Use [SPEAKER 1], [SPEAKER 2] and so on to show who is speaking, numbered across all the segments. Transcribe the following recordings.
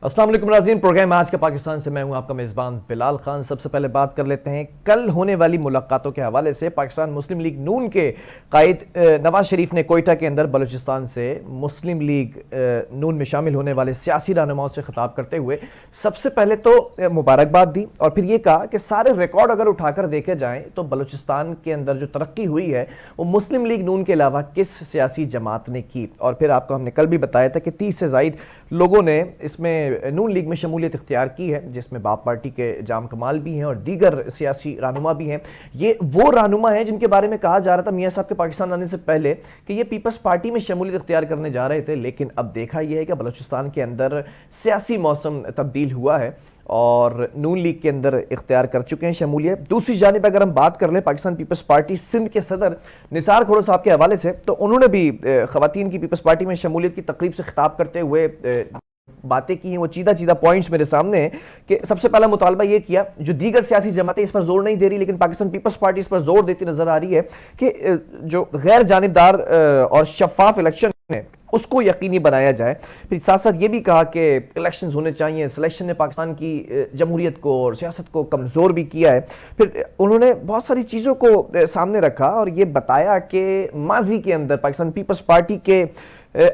[SPEAKER 1] अस्सलाम वालेकुम नाज़रीन, प्रोग्राम आज का पाकिस्तान से मैं हूं आपका मेज़बान बिलाल खान। सबसे पहले बात कर लेते हैं कल होने वाली मुलाकातों के हवाले से। पाकिस्तान मुस्लिम लीग नून के कायद नवाज शरीफ ने कोयटा के अंदर बलूचिस्तान से मुस्लिम लीग नून में शामिल होने वाले सियासी रहनुमाओं से खिताब करते हुए सबसे पहले तो मुबारकबाद दी और फिर ये कहा कि सारे रिकॉर्ड अगर उठाकर देखे जाएँ तो बलूचिस्तान के अंदर जो तरक्की हुई है वो मुस्लिम लीग नून के अलावा किस सियासी जमात ने की। और फिर आपको हमने कल भी बताया था कि 30 से ज़ायद लोगों ने इसमें नून लीग में शमूलियत इख्तियार की है, जिसमें बाप पार्टी के जाम कमाल भी हैं और दीगर सियासी रहनुमा भी हैं। ये वो रहनुमा हैं जिनके बारे में कहा जा रहा था मियाँ साहब के पाकिस्तान आने से पहले कि ये पीपल्स पार्टी में शमूलियत इख्तियार करने जा रहे थे, लेकिन अब देखा यह है कि बलूचिस्तान के अंदर सियासी मौसम तब्दील हुआ है और नून लीग के अंदर इख्तियार कर चुके हैं शमूलियत। दूसरी जानिब अगर हम बात कर लें पाकिस्तान पीपल्स पार्टी सिंध के सदर निसार खोड़ो साहब के हवाले से, तो उन्होंने भी ख़वातीन की पीपल्स पार्टी में शमूलियत की तकरीब से खिताब करते हुए बातें की हैं। वो चीदा पॉइंट्स मेरे सामने हैं कि सबसे पहला मुतालबा ये किया, जो दीगर सियासी जमातें इस पर जोर नहीं दे रही लेकिन पाकिस्तान पीपल्स पार्टी इस पर जोर देती नजर आ रही है कि जो गैर जानिबदार और शफाफ इलेक्शन है उसको यकीनी बनाया जाए। फिर साथ साथ ये भी कहा कि इलेक्शंस होने चाहिए, सिलेक्शन ने पाकिस्तान की जमहूरियत को और सियासत को कमज़ोर भी किया है। फिर उन्होंने बहुत सारी चीज़ों को सामने रखा और ये बताया कि माजी के अंदर पाकिस्तान पीपल्स पार्टी के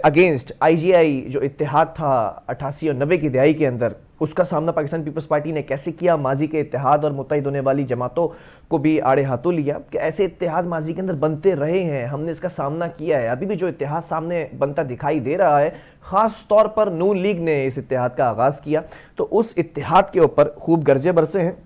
[SPEAKER 1] अगेंस्ट IGI जो इत्तेहाद था 88 और 90 की दहाई के अंदर, उसका सामना पाकिस्तान पीपल्स पार्टी ने कैसे किया। माजी के इत्तेहाद और मुत्तहिद होने वाली जमातों को भी आड़े हाथों लिया कि ऐसे इत्तेहाद माजी के अंदर बनते रहे हैं, हमने इसका सामना किया है। अभी भी जो इत्तेहाद सामने बनता दिखाई दे रहा है, ख़ास तौर पर नून लीग ने इस इत्तेहाद का आगाज़ किया तो उस इत्तेहाद के ऊपर खूब गर्जे बरसे हैं।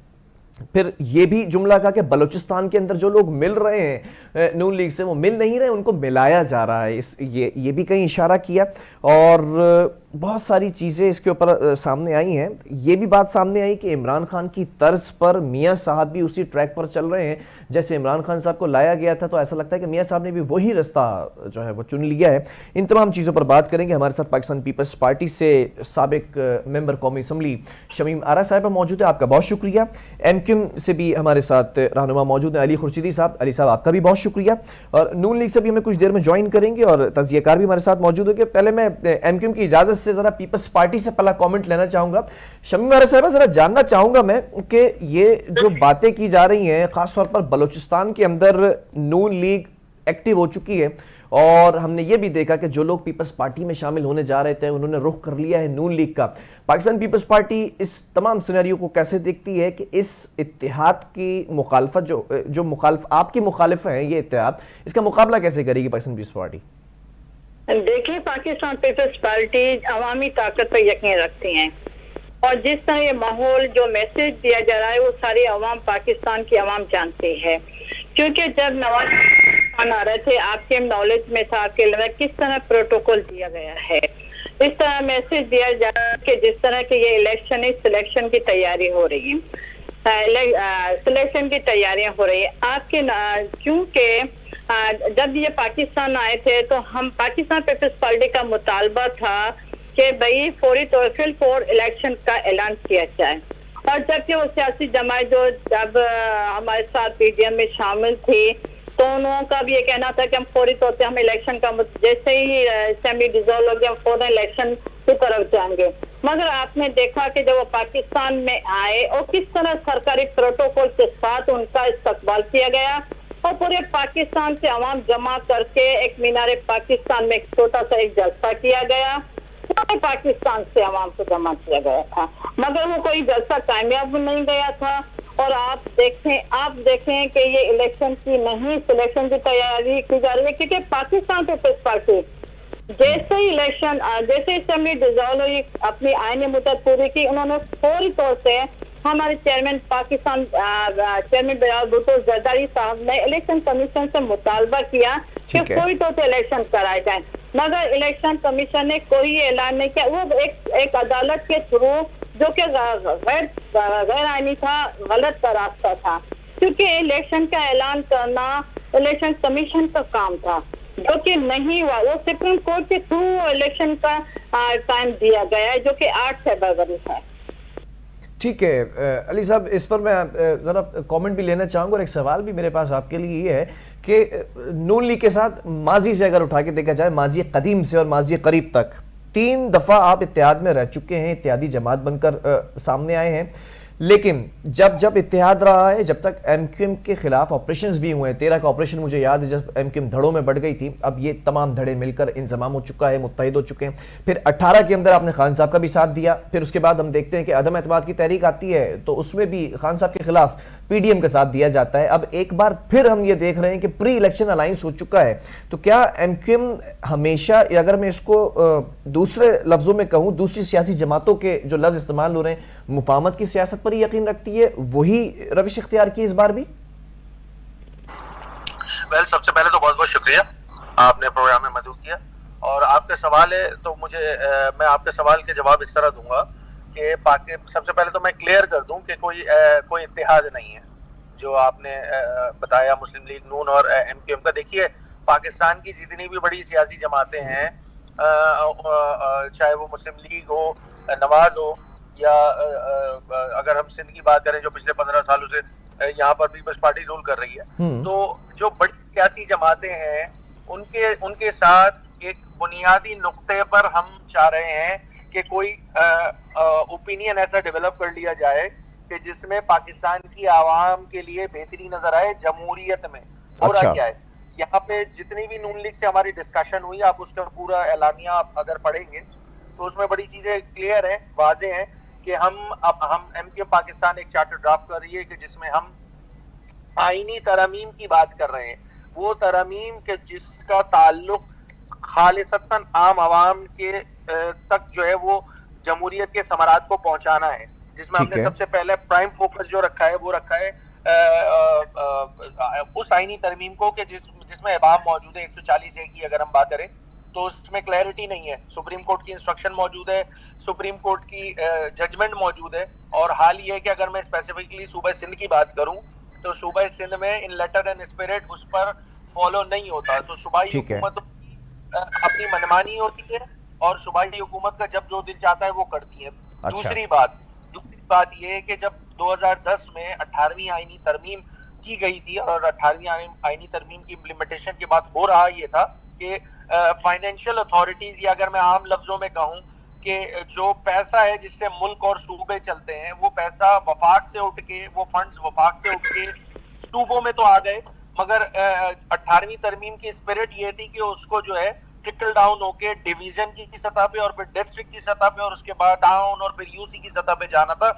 [SPEAKER 1] फिर ये भी जुमला कहा कि बलूचिस्तान के अंदर जो लोग मिल रहे हैं नून लीग से वो मिल नहीं रहे, उनको मिलाया जा रहा है। ये भी कहीं इशारा किया और बहुत सारी चीज़ें इसके ऊपर सामने आई हैं। ये भी बात सामने आई कि इमरान खान की तर्ज पर मियाँ साहब भी उसी ट्रैक पर चल रहे हैं। जैसे इमरान खान साहब को लाया गया था तो ऐसा लगता है कि मियाँ साहब ने भी वही रास्ता जो है वो चुन लिया है। इन तमाम चीज़ों पर बात करेंगे। हमारे साथ पाकिस्तान पीपल्स पार्टी से साबिक मेंबर कौमी असम्बली शमीम आरा साहब मौजूद है, आपका बहुत शुक्रिया। MQM से भी हमारे साथ रहनुमा मौजूद है अली खुर्शीदी साहब। अली साहब आपका भी बहुत शुक्रिया। और नून लीग से भी हमें कुछ देर में ज्वाइन करेंगे और तज़कियाकार भी हमारे साथ मौजूद है। पहले मैं MQM की इजाज़त से ज़रा पीपल्स पार्टी से पहला कमेंट लेना चाहूँगा। शमीम आरा साहब ज़रा जानना चाहूँगा मैं कि ये जो बातें की जा रही हैं ख़ास तौर पर बलूचिस्तान के अंदर नून लीग एक्टिव हो चुकी है और हमने ये भी देखा कि जो लोग पीपल्स पार्टी में शामिल होने जा रहे थे उन्होंने रुख कर लिया है नून लीग का। पाकिस्तान पीपल्स पार्टी इस तमाम सिनेरियो को कैसे देखती है कि इस इत्तेहाद की मुखालफत जो मुखालिफ आपकी मुखालिफ हैं ये इत्तेहाद, इसका मुकाबला कैसे करेगी पाकिस्तान पीपल्स पार्टी?
[SPEAKER 2] देखिए, पाकिस्तान पीपल्स पार्टी अवामी ताकत पर यकीन रखती हैं और जिस तरह ये माहौल जो मैसेज दिया जा रहा है वो सारी अवाम पाकिस्तान की अवाम जानती है। क्योंकि जब नवाज खान आ रहे थे आपके नॉलेज में था, आपके लिए किस तरह प्रोटोकॉल दिया गया है, इस तरह मैसेज दिया जा रहा है कि जिस तरह के ये इलेक्शन है, सिलेक्शन की तैयारी हो रही है, सिलेक्शन की तैयारियां हो रही है आपके। क्योंकि जब ये पाकिस्तान आए थे तो हम पाकिस्तान पीपल्स पार्टी का मुतालबा था कि भाई फौरी तौर पर इलेक्शन का ऐलान किया जाए। और जबकि वो सियासी जमात जो जब हमारे साथ PDM में शामिल थी तो उन का भी ये कहना था कि हम फौरी तौर पे हम इलेक्शन का जैसे ही असेंबली डिसॉल्व हो गया हम फौरन इलेक्शन की तरफ जाएंगे। मगर आपने देखा कि जब वो पाकिस्तान में आए और किस तरह सरकारी प्रोटोकॉल के साथ उनका इस्तकबाल किया गया और पूरे पाकिस्तान से आवाम जमा करके एक मीनार पाकिस्तान में एक छोटा सा एक जलसा किया गया, पूरे पाकिस्तान से आवाम को जमा किया गया था, मगर वो कोई जलसा कामयाब नहीं गया था। और आप देखें कि ये इलेक्शन की नहीं सिलेक्शन की तैयारी की जा रही है। क्योंकि पाकिस्तान पीपल्स पार्टी जैसे ही जैसे असेंबली डिसॉल्व हुई, अपनी आईनी मुद्दत पूरी की, उन्होंने फौरी तौर से हमारे चेयरमैन बिलाल भुट्टो जरदारी साहब ने इलेक्शन कमीशन से मुतालबा किया कि फौरी तौर से इलेक्शन कराए जाए। मगर इलेक्शन कमीशन ने कोई ऐलान नहीं किया। वो एक अदालत के थ्रू जो कि गैर आईनी था, गलत का रास्ता था, क्योंकि इलेक्शन का ऐलान करना इलेक्शन कमीशन का काम था जो कि नहीं हुआ। वो सुप्रीम कोर्ट के थ्रू इलेक्शन का टाइम दिया गया है जो कि 8 फरवरी है।
[SPEAKER 1] ठीक है अली साहब, इस पर मैं ज़रा कमेंट भी लेना चाहूँगा और एक सवाल भी मेरे पास आपके लिए ये है कि नून लीग के साथ माजी से अगर उठा के देखा जाए, माजी कदीम से और माजी करीब तक, 3 دفعہ آپ اتحاد میں رہ چکے ہیں, اتحادی جماعت بن کر سامنے آئے ہیں, لیکن جب اتحاد رہا ہے, جب تک ایم کیو ایم کے خلاف آپریشنز بھی ہوئے ہیں, 13 کا آپریشن مجھے یاد ہے جب ایم کیو ایم دھڑوں میں بڑھ گئی تھی, اب یہ تمام دھڑے مل کر انضمام ہو چکا ہے, متحد ہو چکے ہیں. پھر 18 کے اندر آپ نے خان صاحب کا بھی ساتھ دیا, پھر اس کے بعد ہم دیکھتے ہیں کہ عدم اعتماد کی تحریک آتی ہے تو اس میں بھی خان صاحب کے خلاف پی ڈی ایم کا ساتھ دیا جاتا ہے. اب ایک بار پھر ہم یہ دیکھ رہے ہیں کہ پری الیکشن الائنس ہو چکا ہے, تو کیا ایم کیو ایم ہمیشہ, اگر میں اس کو دوسرے لفظوں میں کہوں, دوسری سیاسی جماعتوں کے جو لفظ استعمال ہو رہے ہیں, مفاہمت کی سیاست پر ہی یقین رکھتی ہے, وہی روش اختیار کی اس بار بھی؟
[SPEAKER 3] سب سے پہلے تو بہت بہت شکریہ, آپ نے پروگرام میں مدعو کیا, اور آپ کا سوال ہے تو میں آپ کے سوال کے جواب اس طرح دوں گا کہ سب سے پہلے تو میں کلیئر کر دوں کہ کوئی اتحاد نہیں ہے جو آپ نے بتایا مسلم لیگ نون اور ایم کیو ایم کا. دیکھیے پاکستان کی جتنی بھی بڑی سیاسی جماعتیں ہیں, چاہے وہ مسلم لیگ ہو, نواز ہو, یا اگر ہم سندھ کی بات کریں جو پچھلے 15 سالوں سے یہاں پر پیپلز پارٹی رول کر رہی ہے, تو جو بڑی سیاسی جماعتیں ہیں ان کے ساتھ ایک بنیادی نقطے پر ہم چاہ رہے ہیں کہ کوئی اوپینین ایسا ڈیولپ کر لیا جائے کہ جس میں پاکستان کی عوام کے لیے بہتری نظر آئے. جمہوریت میں ہو رہا کیا ہے, یہاں پہ جتنی بھی نون لیگ سے ہماری ڈسکشن ہوئی, آپ اس کا پورا اعلامیہ اگر پڑھیں گے تو اس میں بڑی چیزیں کلیئر ہیں, واضح ہیں کہ ہم ایم کیو پاکستان ایک چارٹر ڈرافٹ کر رہی ہے کہ جس میں ہم آئینی ترامیم کی بات کر رہے ہیں, وہ ترامیم کے جس کا تعلق خالصتاً عام عوام کے تک جو ہے وہ جمہوریت کے ثمرات کو پہنچانا ہے, جس میں ہم نے سب سے پہلے پرائم فوکس جو رکھا ہے وہ رکھا ہے اس آئینی ترمیم کو کہ جس میں عوام موجود ہے. 140A کی اگر ہم بات کریں تو اس میں کلیئرٹی نہیں ہے, سپریم کورٹ کی انسٹرکشن موجود ہے, سپریم کورٹ کی ججمنٹ موجود ہے, اور حال یہ ہے کہ اگر میں اسپیسیفکلی صوبہ سندھ کی بات کروں تو صوبہ سندھ میں ان لیٹر اینڈ اسپرٹ اس پر فالو نہیں ہوتا, تو صوبائی حکومت اپنی منمانی ہوتی ہے اور صوبائی حکومت کا جب جو دل چاہتا ہے وہ کرتی ہے. دوسری بات یہ ہے کہ جب 2010 میں 18ویں آئینی ترمیم کی گئی تھی, اور 18ویں آئینی ترمیم کی امپلیمنٹیشن کے بعد ہو رہا یہ تھا کہ فائنینشیل اتھارٹیز, یا اگر میں عام لفظوں میں کہوں کہ جو پیسہ ہے جس سے ملک اور صوبے چلتے ہیں, وہ پیسہ وفاق سے اٹھ کے, وہ فنڈز وفاق سے اٹھ کے صوبوں میں تو آ گئے, مگر 18ویں ترمیم کی اسپرٹ یہ تھی کہ اس کو جو ہے ٹرکل ڈاؤن ہو کے ڈویژن کی سطح پہ اور پھر ڈسٹرکٹ کی سطح پہ اور اس کے بعد ٹاؤن اور پھر یو سی کی سطح پہ جانا تھا.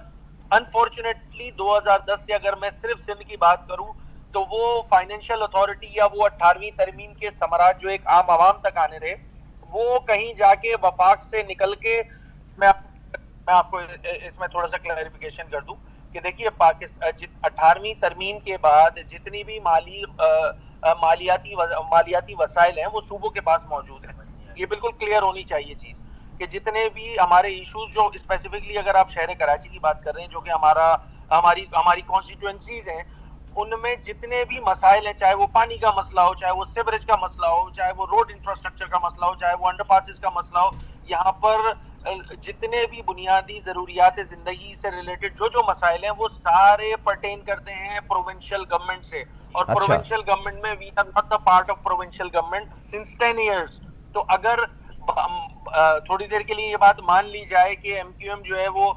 [SPEAKER 3] انفارچونیٹلی 2010 سے اگر میں صرف سندھ کی بات کروں تو وہ فائنینشیل اتھارٹی یا وہ 18ویں ترمیم کے ثمرات جو ایک عام عوام تک آنے رہے, وہ کہیں جا کے وفاق سے نکل کے, میں آپ کو اس میں تھوڑا سا کلیریفیکیشن کر دوں کہ دیکھیے 18ویں ترمیم کے بعد جتنی بھی مالیاتی وسائل ہیں وہ صوبوں کے پاس موجود ہیں. یہ بالکل کلیئر ہونی چاہیے چیز کہ جتنے بھی ہمارے ایشوز, جو اسپیسیفکلی اگر آپ شہر کراچی کی بات کر رہے ہیں جو کہ ہماری کانسٹیٹوئنسیز ہیں, ان میں جتنے بھی مسائل ہیں, چاہے وہ پانی کا مسئلہ ہو, چاہے وہ سیوریج کا مسئلہ ہو, چاہے وہ روڈ انفراسٹرکچر کا مسئلہ ہو, چاہے وہ انڈر پاسز کا مسئلہ ہو, یہاں پر جتنے بھی بنیادی ضروریات زندگی سے ریلیٹڈ جو مسائل ہیں وہ سارے پرٹین کرتے ہیں پروونشل گورنمنٹ سے, اور پروونشل گورنمنٹ میں we are not the part of provincial government since 10 years. تو اگر تھوڑی دیر کے لیے یہ بات مان لی جائے کہ ایم کیو ایم جو ہے وہ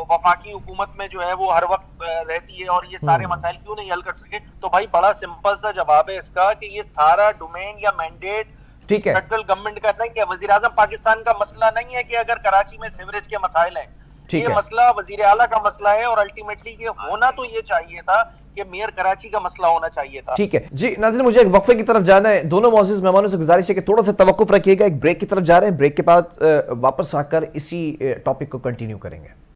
[SPEAKER 3] وفاقی حکومت میں جو ہے وہ ہر وقت رہتی ہے اور یہ سارے مسائل کیوں نہیں حل کر سکے, تو بھائی بڑا سمپل سا جواب ہے اس کا کہ یہ سارا ڈومین یا مینڈیٹ فیڈرل گورنمنٹ کا نہیں ہے. وزیر اعظم پاکستان کا مسئلہ نہیں ہے کہ اگر کراچی میں سیوریج کے مسائل ہیں, یہ مسئلہ وزیر اعلیٰ کا مسئلہ ہے, اور الٹیمیٹلی یہ ہونا تو یہ چاہیے تھا کہ میئر کراچی کا مسئلہ ہونا چاہیے تھا.
[SPEAKER 1] ٹھیک ہے جی ناظرین, مجھے ایک وقفے کی طرف جانا ہے. دونوں معزز مہمانوں سے گزارش ہے کہ تھوڑا سا توقف رکھیے گا, ایک بریک کی طرف جا رہے ہیں, بریک کے بعد واپس آ کر اسی ٹاپک کو کنٹینیو کریں گے.